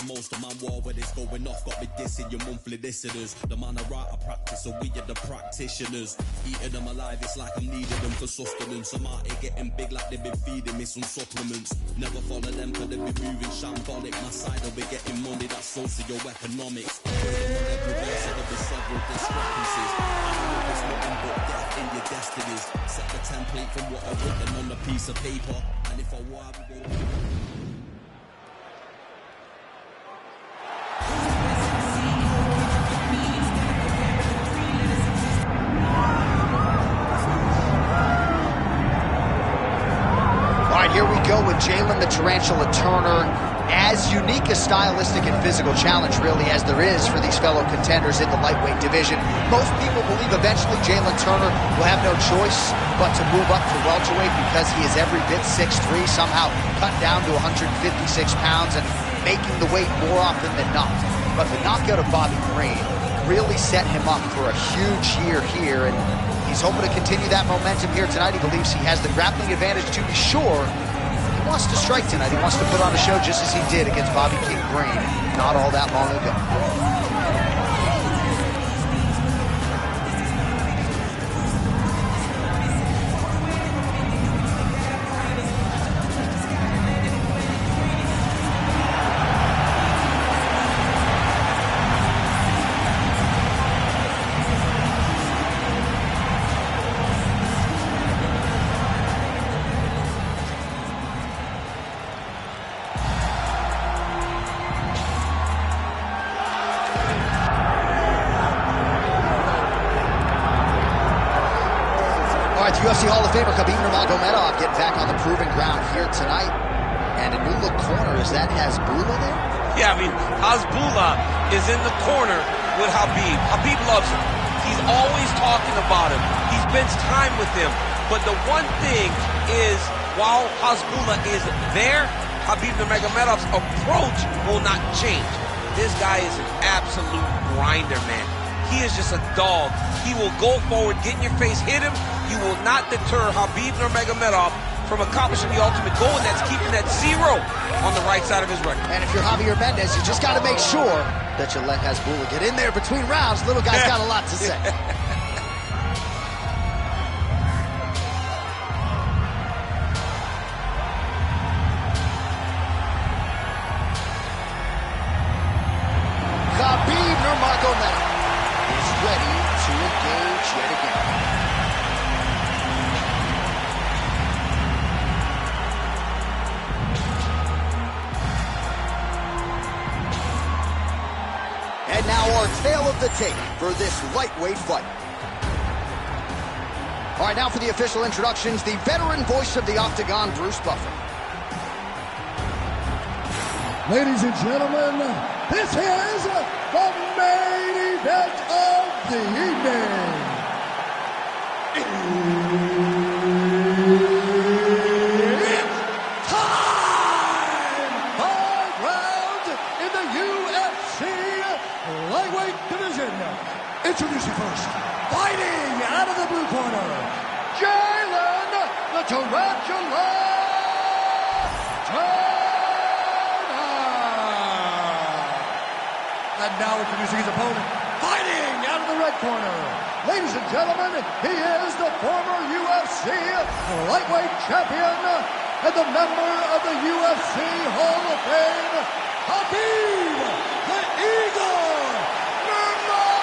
most of my war where it's going off. Got me dissing your monthly listeners. The man I write, I practice, so we are the practitioners. Eating them alive, it's like I'm needing them for sustenance. I'm out here getting big like they've been feeding me some supplements. Never follow them cause they be moving shambolic. My side will be getting money, that's socio-economics. Every verse there'll be several discrepancies. I don't know if it's nothing but death in your destinies. Set the template from what I've written on a piece of paper. And if I were, I would go... Here we go with JALIN the Tarantula Turner. As unique a stylistic and physical challenge really as there is for these fellow contenders in the lightweight division. Most people believe eventually JALIN Turner will have no choice but to move up to welterweight because he is every bit 6'3", somehow cut down to 156 pounds and making the weight more often than not. But the knockout of Bobby Green really set him up for a huge year here, and he's hoping to continue that momentum here tonight. He believes he has the grappling advantage to be sure. He wants to strike tonight. He wants to put on a show just as he did against Bobby King Green not all that long ago. UFC Hall of Famer Khabib Nurmagomedov getting back on the proving ground here tonight. And a new look corner, is that Hasbulla there? Yeah, I mean, Hasbulla is in the corner with Khabib. Khabib loves him. He's always talking about him. He spends time with him. But the one thing is, while Hasbulla is there, Khabib Nurmagomedov's approach will not change. This guy is an absolute grinder, man. He is just a dog. He will go forward, get in your face, hit him. You will not deter Khabib Nurmagomedov from accomplishing the ultimate goal, and that's keeping that 0 on the right side of his record. And if you're Javier Mendez, you just got to make sure that you let Hasbulla get in there between rounds. Little guy's got a lot to say. Khabib Nurmagomedov is ready to engage yet again. And now our tale of the tape for this lightweight fight. All right, now for the official introductions, the veteran voice of the Octagon, Bruce Buffer. Ladies and gentlemen, this is the main event of the evening. It's time! 5 rounds in the UFC lightweight division. Introducing first, fighting out of the blue corner, JALIN the Tarantula Turner. And now introducing his opponent, fighting out of the red corner. Ladies and gentlemen, he is the former UFC lightweight champion and the member of the UFC Hall of Fame, Khabib the Eagle Nurmagomedov.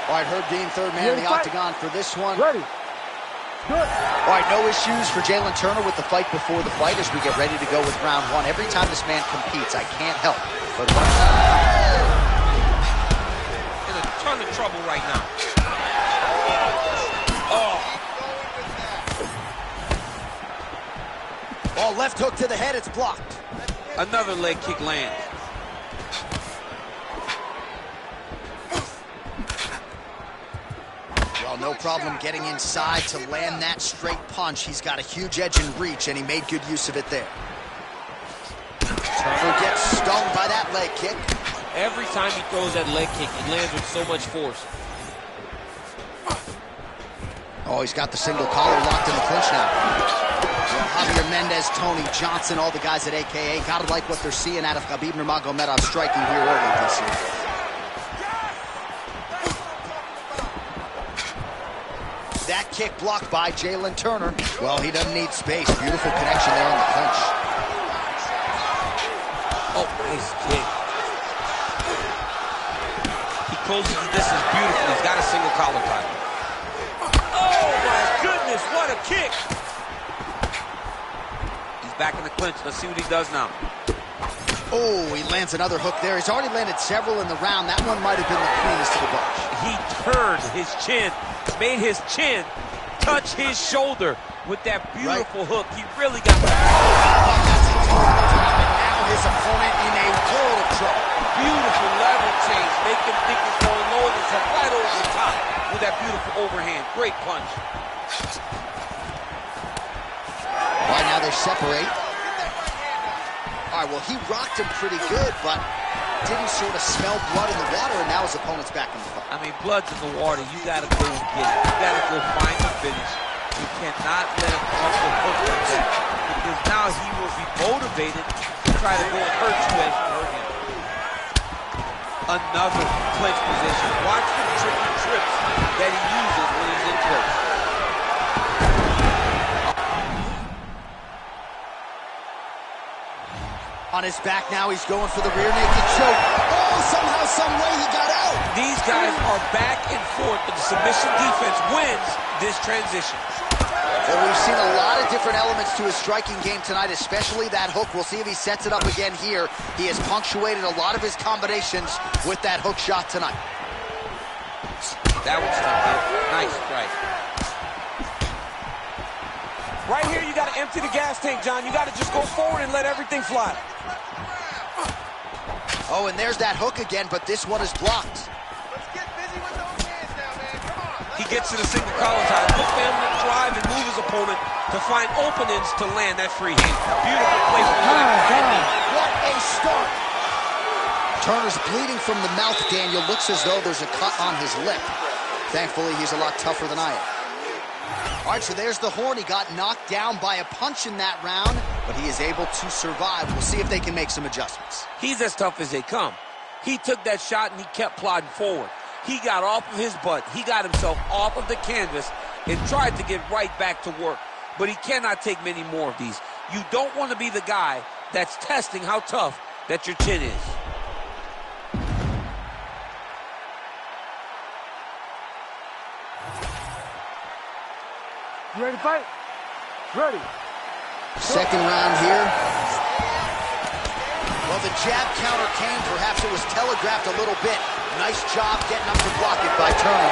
All right, Herb Dean, third man in the octagon for this one. Ready. Good. All right, no issues for JALIN Turner with the fight before the fight as we get ready to go with round one. Every time this man competes, I can't help but In a ton of trouble right now. Oh, left hook to the head, it's blocked. Another leg kick lands. Well, no problem getting inside to land that straight punch. He's got a huge edge in reach, and he made good use of it there. Turner gets stung by that leg kick. Every time he throws that leg kick, it lands with so much force. Oh, he's got the single collar locked in the clinch now. Well, Menendez, Tony Johnson, all the guys at AKA. Gotta like what they're seeing out of Khabib Nurmagomedov striking here early this year. That kick blocked by JALIN Turner. Well, he doesn't need space. Beautiful connection there on the clinch. Oh, nice kick. He closes the distance beautifully. He's got a single collar tie. Oh, my goodness, what a kick. He's back in the clinch. Let's see what he does now. Oh, he lands another hook there. He's already landed several in the round. That one might have been the cleanest of the bunch. He turned his chin, made his chin touch his shoulder with that beautiful hook. He really got that. Now his opponent in a world of trouble. Beautiful level change. Make him think he's going low and it's right over the top with that beautiful overhand. Great punch. Right now they separate. All right, well, he rocked him pretty good, but didn't sort of smell blood in the water, and now his opponent's back in the fight. I mean, blood's in the water. You got to go and get it. You got to go find the finish. You cannot let him off the hook like that, because now he will be motivated to try to go and hurt you as you hurt him. Another clinch position. Watch the tricky trips that he uses when he's in clinch. On his back now, he's going for the rear naked choke. Oh, somehow, some way he got out. These guys are back and forth, but the submission defense wins this transition. Well, we've seen a lot of different elements to his striking game tonight, especially that hook. We'll see if he sets it up again here. He has punctuated a lot of his combinations with that hook shot tonight. That was tough. Nice strike. Right here, you got to empty the gas tank, John. You got to just go forward and let everything fly. Oh, and there's that hook again, but this one is blocked. Let's get busy with those hands now, man. Come on. He gets to the single collar tie. Look for him to drive and move his opponent to find openings to land that free hand. Beautiful placement. What a start. Turner's bleeding from the mouth, Daniel. Looks as though there's a cut on his lip. Thankfully, he's a lot tougher than I am. All right, so there's the horn. He got knocked down by a punch in that round, but he is able to survive. We'll see if they can make some adjustments. He's as tough as they come. He took that shot and he kept plodding forward. He got off of his butt. He got himself off of the canvas and tried to get right back to work. But he cannot take many more of these. You don't want to be the guy that's testing how tough that your chin is. You ready to fight? Ready. Second round here. Well, the jab counter came. Perhaps it was telegraphed a little bit. Nice job getting up to block it by Turner.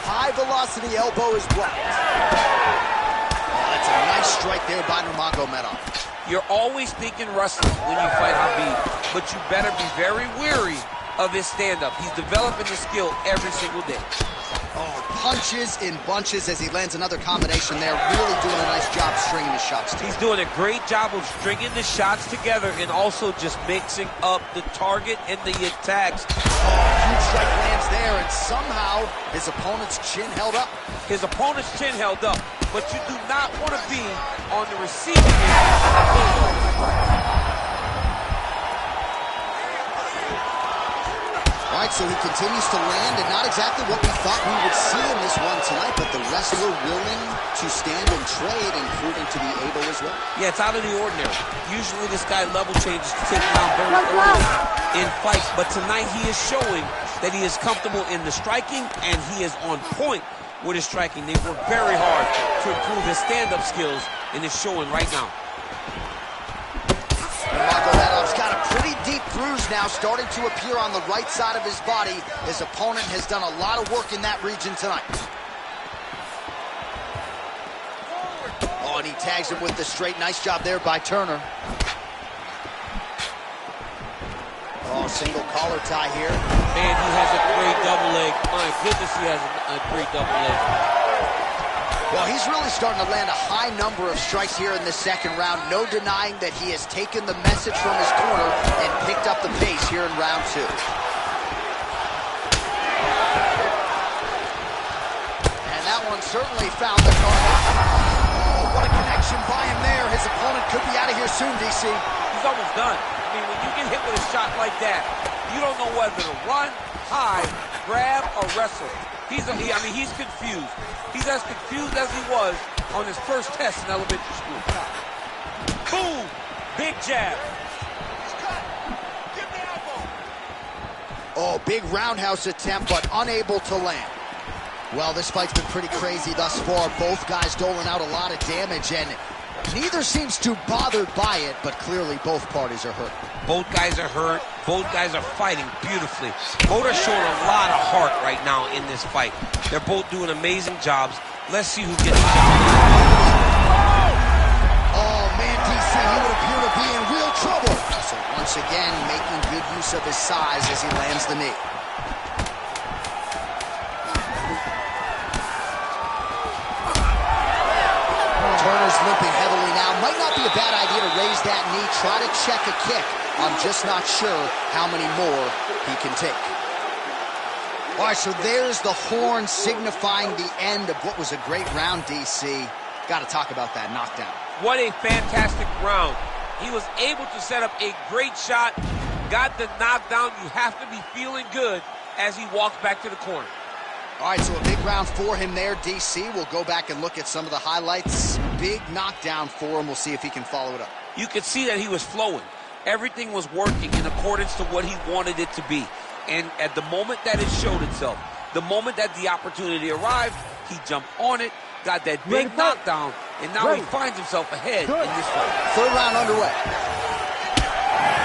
High velocity elbow is blocked. Oh, that's a nice strike there by Nurmagomedov. You're always thinking wrestling when you fight Khabib, but you better be very wary of his stand-up. He's developing the skill every single day. Oh, punches in bunches as he lands another combination there. Really doing a nice job stringing his shots together. He's doing a great job of stringing the shots together and also just mixing up the target and the attacks. Oh, huge strike lands there, and somehow his opponent's chin held up. His opponent's chin held up, but you do not want to be on the receiving end. All right, so he continues to land, and not exactly what we thought we would see in this one tonight, but the wrestler willing to stand and trade and proving to be able as well. Yeah, it's out of the ordinary. Usually this guy level changes to take down very early in fights, but tonight he is showing that he is comfortable in the striking, and he is on point with his striking. They work very hard to improve his stand-up skills, and it's showing right now. Nurmagomedov's got a pretty deep bruise now starting to appear on the right side of his body. His opponent has done a lot of work in that region tonight. Oh, and he tags him with the straight. Nice job there by Turner. Oh, single collar tie here. Man, he has a great double leg. My goodness, he has a great double leg. Well, he's really starting to land a high number of strikes here in the second round. No denying that he has taken the message from his corner and picked up the pace here in round two. And that one certainly found the target. soon, DC. He's almost done. I mean, when you get hit with a shot like that, you don't know whether to run, hide, grab, or wrestle. He's confused. He's as confused as he was on his first test in elementary school. Boom! Big jab. Oh, big roundhouse attempt, but unable to land. Well, this fight's been pretty crazy thus far. Both guys doling out a lot of damage, and neither seems too bothered by it, but clearly both parties are hurt. Both guys are hurt. Both guys are fighting beautifully. Both are showing a lot of heart right now in this fight. They're both doing amazing jobs. Let's see who gets the job. Oh, man, DC, he would appear to be in real trouble. So once again, making good use of his size as he lands the knee. Turner's limping heavily now. Might not be a bad idea to raise that knee, try to check a kick. I'm just not sure how many more he can take. All right, so there's the horn signifying the end of what was a great round, DC. Got to talk about that knockdown. What a fantastic round. He was able to set up a great shot, got the knockdown. You have to be feeling good as he walks back to the corner. All right, so a big round for him there, DC. We'll go back and look at some of the highlights. Big knockdown for him. We'll see if he can follow it up. You could see that he was flowing. Everything was working in accordance to what he wanted it to be. And at the moment that it showed itself, the moment that the opportunity arrived, he jumped on it, got that big knockdown, and now he finds himself ahead in this fight. Third round underway.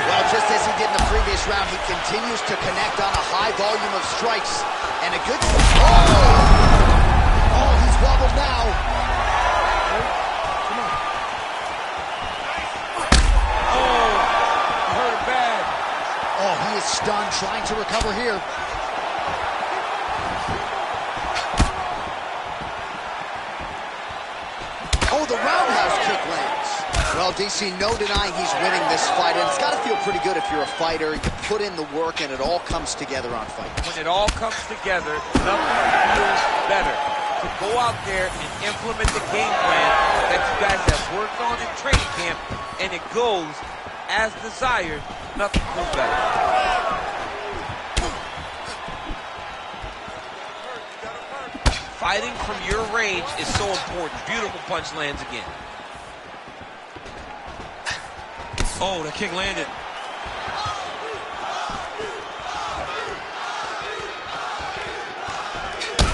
Well, just as he did in the previous round, he continues to connect on a high volume of strikes. And a good... Oh, he's wobbled now. Come on. Oh, he hurt him bad. Oh, he is stunned, trying to recover here. Oh, the roundhouse kick lands. Well, DC, no denying he's winning this fight, and it's got to feel pretty good if you're a fighter. You put in the work, and it all comes together on fight. When it all comes together, nothing feels better. To go out there and implement the game plan that you guys have worked on in training camp, and it goes as desired, nothing feels better. Fighting from your range is so important. Beautiful punch lands again. Oh, the kick landed.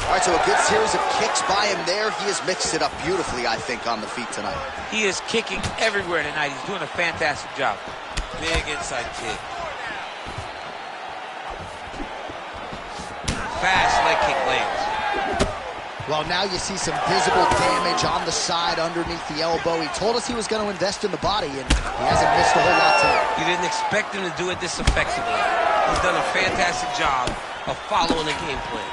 All right, so a good series of kicks by him there. He has mixed it up beautifully, I think, on the feet tonight. He is kicking everywhere tonight. He's doing a fantastic job. Big inside kick. Fast leg kick lands. Well, now you see some visible damage on the side underneath the elbow. He told us he was going to invest in the body, and he hasn't missed a whole lot tonight. You didn't expect him to do it this effectively. He's done a fantastic job of following the game plan.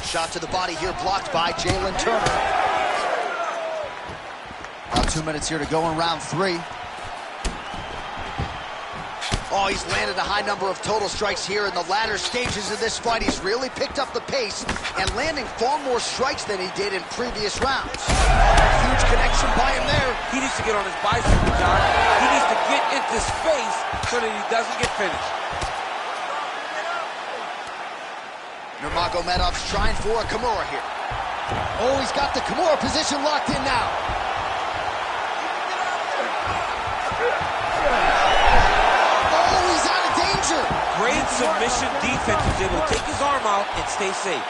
Shot to the body here, blocked by JALIN Turner. About 2 minutes here to go in round 3. Oh, he's landed a high number of total strikes here in the latter stages of this fight. He's really picked up the pace and landing far more strikes than he did in previous rounds. Huge connection by him there. He needs to get on his bicycle, John. He needs to get into space so that he doesn't get finished. Nurmagomedov's trying for a Kimura here. Oh, he's got the Kimura position locked in now. Great submission defense. He's able to take his arm out and stay safe.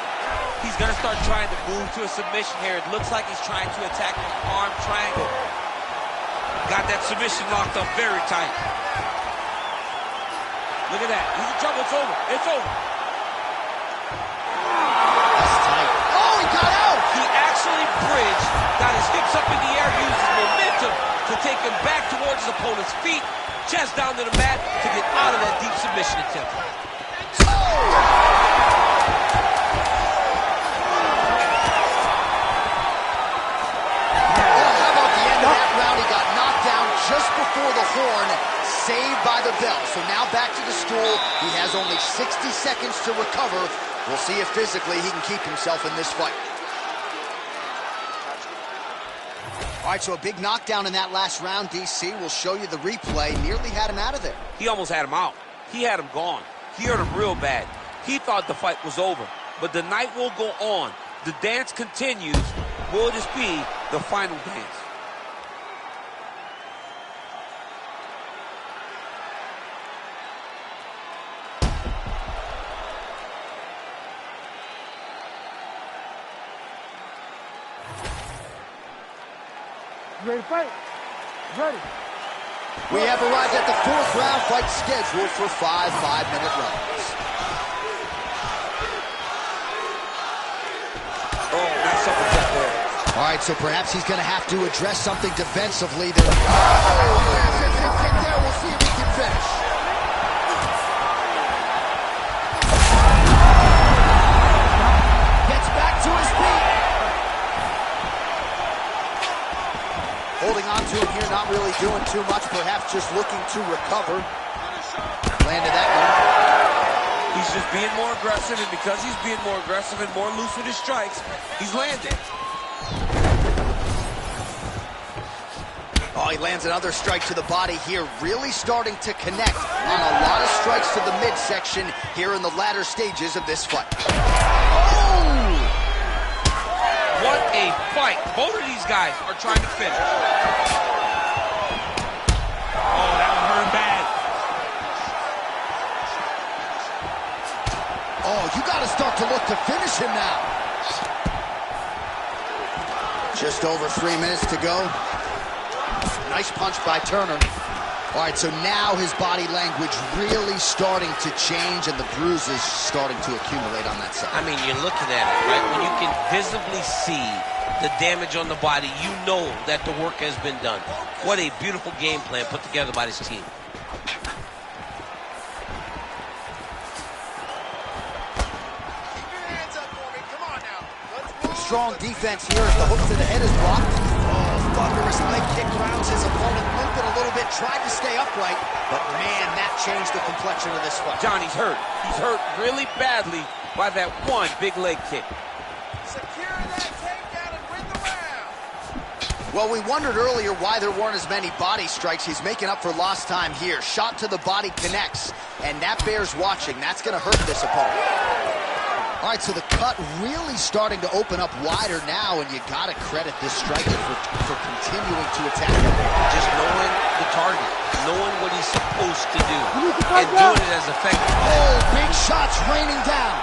He's going to start trying to move to a submission here. It looks like he's trying to attack an arm triangle. Got that submission locked up very tight. Look at that. He's in trouble. It's over. It's over. That's tight. Oh, he got out! He actually bridged, got his hips up in the air, used his momentum to take him back towards his opponent's feet. Chest down to the mat to get out of that deep submission attempt. Oh! How about the end of that round? He got knocked down just before the horn, saved by the bell. So now back to the stool. He has only 60 seconds to recover. We'll see if physically he can keep himself in this fight. All right, so a big knockdown in that last round, DC. We'll show you the replay. Nearly had him out of there. He almost had him out. He had him gone. He hurt him real bad. He thought the fight was over. But the night will go on. The dance continues. Will this be the final dance? Ready to fight? Ready. We have arrived at the 4th round, fight scheduled for 5 5-minute rounds. Oh, nice uppercut there. All right, so perhaps he's going to have to address something defensively there. Oh, kick there. We'll see if he can finish. Gets back to his feet. Holding on to him here, not really doing too much, perhaps just looking to recover. Landed that one. He's just being more aggressive, and because he's being more aggressive and more loose with his strikes, he's landing. Oh, he lands another strike to the body here, really starting to connect on a lot of strikes to the midsection here in the latter stages of this fight. Oh! What a fight. Both of these guys are trying to finish. Oh, that one hurt bad. Oh, you got to start to look to finish him now. Just over 3 minutes to go. Nice punch by Turner. All right, so now his body language really starting to change and the bruises starting to accumulate on that side. I mean, you're looking at it, right? When you can visibly see the damage on the body, you know that the work has been done. What a beautiful game plan put together by this team. Strong defense here as the hook to the head is blocked. Oh, thunderous leg kick rounds his opponent, limping a little bit, tried to stay upright, but man, that changed the complexion of this fight. John, he's hurt. He's hurt really badly by that one big leg kick. Secure that takedown and win the round. Well, we wondered earlier why there weren't as many body strikes. He's making up for lost time here. Shot to the body connects, and that bears watching. That's going to hurt this opponent. All right, so the cut really starting to open up wider now, and you got to credit this striker for continuing to attack him. Just knowing the target, knowing what he's supposed to do, and doing it as effectively. Oh, big shots raining down.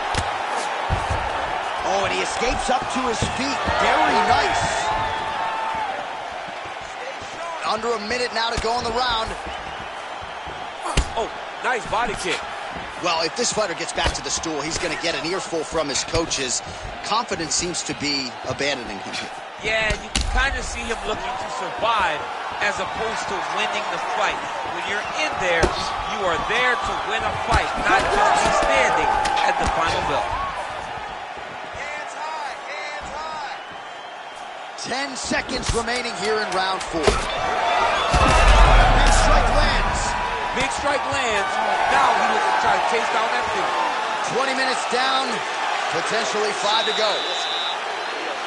Oh, and he escapes up to his feet. Very nice. Under a minute now to go in the round. Oh, nice body kick. Well, if this fighter gets back to the stool, he's going to get an earful from his coaches. Confidence seems to be abandoning him here. Yeah, you can kind of see him looking to survive as opposed to winning the fight. When you're in there, you are there to win a fight, not just be standing at the final bell. Hands high, hands high. 10 seconds remaining here in round 4. Big strike lands. Big strike lands. Now he looks to try to chase down that finish. 20 minutes down, potentially 5 to go.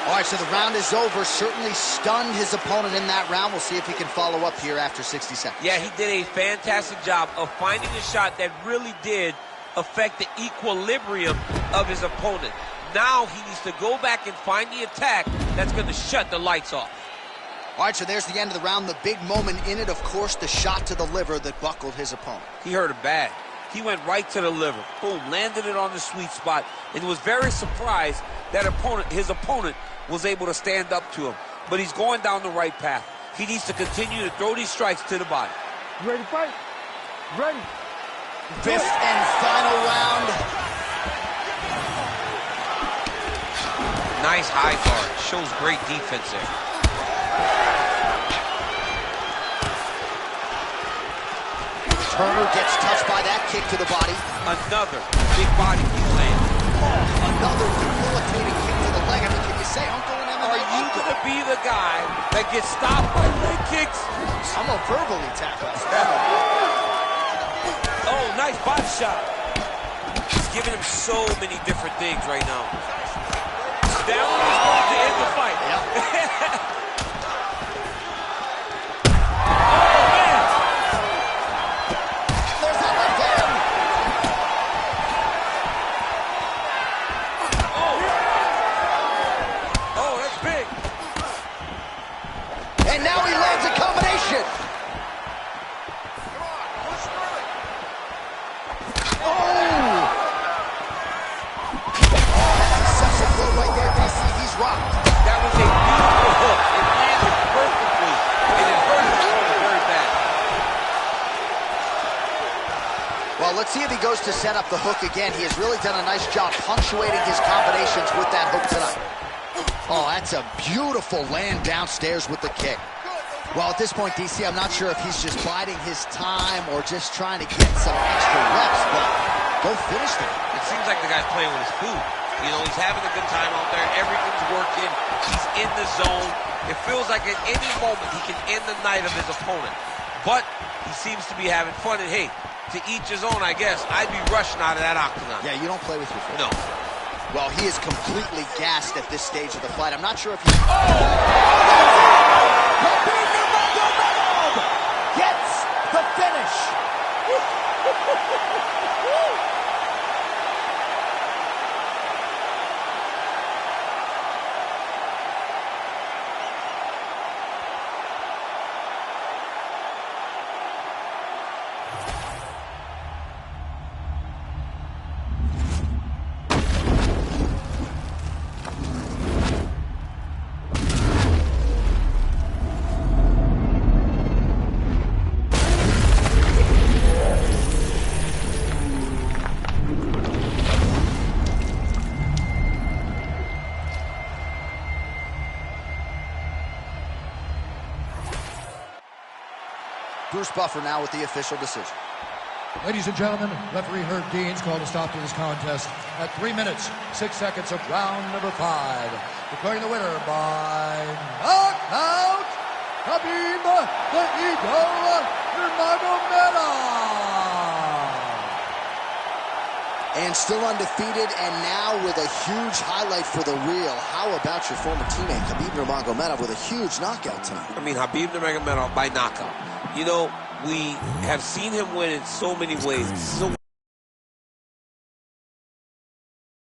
All right, so the round is over. Certainly stunned his opponent in that round. We'll see if he can follow up here after 60 seconds. Yeah, he did a fantastic job of finding a shot that really did affect the equilibrium of his opponent. Now he needs to go back and find the attack that's going to shut the lights off. All right, so there's the end of the round. The big moment in it, of course, the shot to the liver that buckled his opponent. He hurt him bad. He went right to the liver. Boom, landed it on the sweet spot. And was very surprised that his opponent was able to stand up to him. But he's going down the right path. He needs to continue to throw these strikes to the body. You ready to fight? Ready. 5th and final round. Nice high guard. Shows great defense there. Turner gets touched by that kick to the body. Another big body kick land. Oh, another debilitating kick to the leg. I mean, can you say Uncle in MMA? Are you going to be the guy that gets stopped by leg kicks? I'm going to verbally tackle. Oh, nice body shot. He's giving him so many different things right now. Down is going to end the fight. Yep. disrupt. That was a beautiful hook. It landed perfectly, and it hurt his opponent very bad. Well, let's see if he goes to set up the hook again. He has really done a nice job punctuating his combinations with that hook tonight. Oh, that's a beautiful land downstairs with the kick. Well, at this point, DC, I'm not sure if he's just biding his time or just trying to get some extra reps, but go finish them. It seems like the guy's playing with his food. You know, he's having a good time out there. Everything's working. He's in the zone. It feels like at any moment he can end the night of his opponent. But he seems to be having fun. And, hey, to each his own, I guess. I'd be rushing out of that octagon. Yeah, you don't play with your food. No. Well, he is completely gassed at this stage of the fight. I'm not sure if he... gets the finish. Bruce Buffer now with the official decision. Ladies and gentlemen, referee Herb Dean's called a stop to this contest at 3 minutes, 6 seconds of round number 5. Declaring the winner by knockout, Khabib the Eagle Nurmagomedov. And still undefeated, and now with a huge highlight for the real. How about your former teammate, Khabib Nurmagomedov, with a huge knockout tonight? I mean, Khabib Nurmagomedov by knockout. You know, we have seen him win in so many ways.